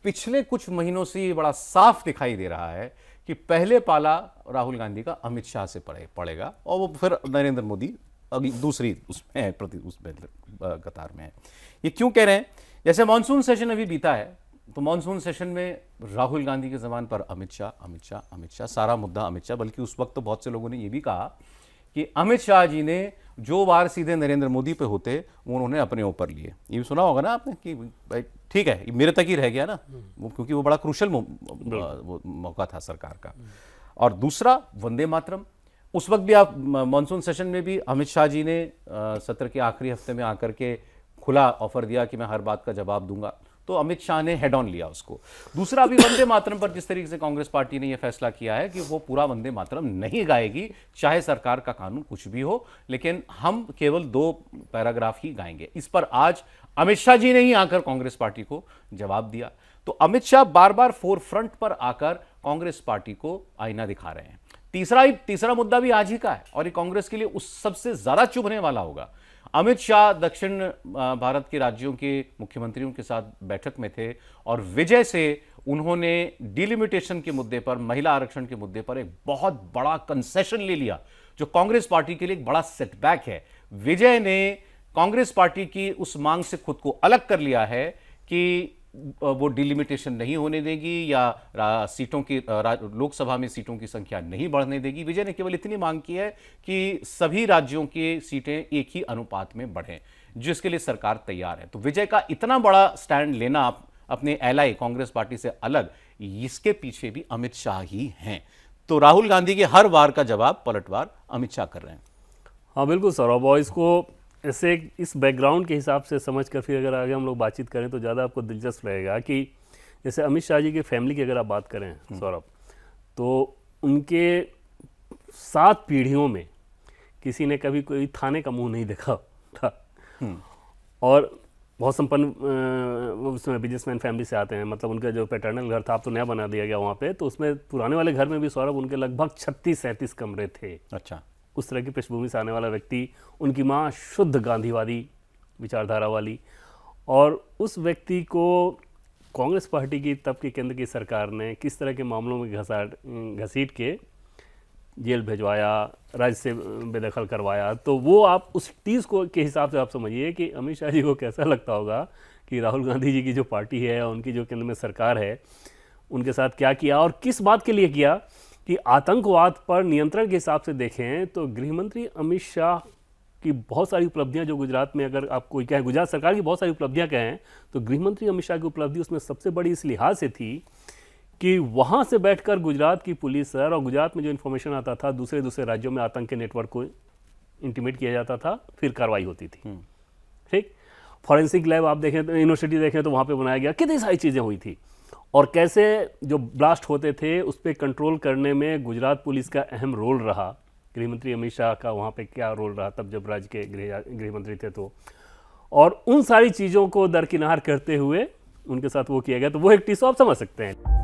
पिछले कुछ महीनों से ये बड़ा साफ दिखाई दे रहा है कि पहले पाला राहुल गांधी का अमित शाह से पड़ेगा और वो फिर नरेंद्र मोदी अगली दूसरी उसमें है, उसमें कतार में है। ये क्यों कह रहे हैं? जैसे मानसून सेशन अभी बीता है, तो मानसून सेशन में राहुल गांधी के जबान पर अमित शाह, सारा मुद्दा अमित शाह। बल्कि उस वक्त तो बहुत से लोगों ने यह भी कहा कि अमित शाह जी ने जो वार सीधे नरेंद्र मोदी पे होते वो उन्होंने अपने ऊपर लिए। ये भी सुना होगा ना आपने कि भाई ठीक है, मेरे तक ही रह गया ना वो, क्योंकि वो बड़ा क्रूशल मौका था सरकार का। और दूसरा, वंदे मातरम। उस वक्त भी आप मानसून सेशन में भी अमित शाह जी ने सत्र के आखिरी हफ्ते में आकर के खुला ऑफर दिया कि मैं हर बात का जवाब दूंगा, तो अमित शाह ने हेड ऑन लिया उसको। दूसरा, अभी वंदे मातरम पर जिस तरीके से कांग्रेस पार्टी ने यह फैसला किया है कि वो पूरा वंदे मातरम नहीं गाएगी, चाहे सरकार का कानून कुछ भी हो, लेकिन हम केवल 2 पैराग्राफ ही गाएंगे। इस पर आज अमित शाह जी ने ही आकर कांग्रेस पार्टी को जवाब दिया। तो अमित शाह बार बार फोर फ्रंट पर आकर कांग्रेस पार्टी को आईना दिखा रहे हैं। तीसरा मुद्दा भी आज ही का है और ये कांग्रेस के लिए उस सबसे ज्यादा चुभने वाला होगा। अमित शाह दक्षिण भारत के राज्यों के मुख्यमंत्रियों के साथ बैठक में थे और विजय से उन्होंने डिलिमिटेशन के मुद्दे पर, महिला आरक्षण के मुद्दे पर एक बहुत बड़ा कंसेशन ले लिया, जो कांग्रेस पार्टी के लिए एक बड़ा सेटबैक है। विजय ने कांग्रेस पार्टी की उस मांग से खुद को अलग कर लिया है कि वो डिलिमिटेशन नहीं होने देगी या सीटों की, लोकसभा में सीटों की संख्या नहीं बढ़ने देगी। विजय ने केवल इतनी मांग की है कि सभी राज्यों की सीटें एक ही अनुपात में बढ़ें, जिसके लिए सरकार तैयार है। तो विजय का इतना बड़ा स्टैंड लेना अपने एलआई कांग्रेस पार्टी से अलग, इसके पीछे भी अमित शाह ही हैं। तो राहुल गांधी के हर वार का जवाब पलटवार अमित शाह कर रहे हैं। हाँ बिल्कुल सौरभ, और इसको ऐसे इस बैकग्राउंड के हिसाब से समझकर फिर अगर आगे हम लोग बातचीत करें तो ज़्यादा आपको दिलचस्प रहेगा कि जैसे अमित शाह जी की फैमिली की अगर आप बात करें सौरभ, तो उनके 7 पीढ़ियों में किसी ने कभी कोई थाने का मुंह नहीं देखा था और बहुत संपन्न उसमें बिजनेसमैन फैमिली से आते हैं। मतलब उनका जो पैटर्नल घर था, अब तो नया बना दिया गया वहाँ पे, तो उसमें पुराने वाले घर में भी सौरभ उनके लगभग 36-37 कमरे थे। अच्छा, उस तरह की पृष्ठभूमि से आने वाला व्यक्ति, उनकी माँ शुद्ध गांधीवादी विचारधारा वाली, और उस व्यक्ति को कांग्रेस पार्टी की तब की केंद्र की सरकार ने किस तरह के मामलों में घसीट के जेल भिजवाया, राज्य से बेदखल करवाया। तो वो आप उस टीज़ को के हिसाब से आप समझिए कि अमित शाह जी को कैसा लगता होगा कि राहुल गांधी जी की जो पार्टी है, उनकी जो केंद्र में सरकार है, उनके साथ क्या किया और किस बात के लिए किया। कि आतंकवाद पर नियंत्रण के हिसाब से देखें तो गृहमंत्री अमित शाह की बहुत सारी उपलब्धियां, जो गुजरात में अगर आप कोई कहे गुजरात सरकार की बहुत सारी उपलब्धियां कहें, तो गृहमंत्री अमित शाह की उपलब्धि उसमें सबसे बड़ी इस लिहाज से थी कि वहां से बैठकर गुजरात की पुलिस और गुजरात में जो इन्फॉर्मेशन आता था, दूसरे राज्यों में आतंक के नेटवर्क को इंटीमेट किया जाता था, फिर कार्रवाई होती थी। ठीक, फॉरेंसिक लैब आप देखें तो, यूनिवर्सिटी देखें तो वहाँ पर बनाया गया, कितनी सारी चीज़ें हुई थी। और कैसे जो ब्लास्ट होते थे उस पर कंट्रोल करने में गुजरात पुलिस का अहम रोल रहा, गृहमंत्री अमित शाह का वहाँ पे क्या रोल रहा तब जब राज्य के गृहमंत्री थे। तो और उन सारी चीज़ों को दरकिनार करते हुए उनके साथ वो किया गया, तो वो एक टीस आप समझ सकते हैं।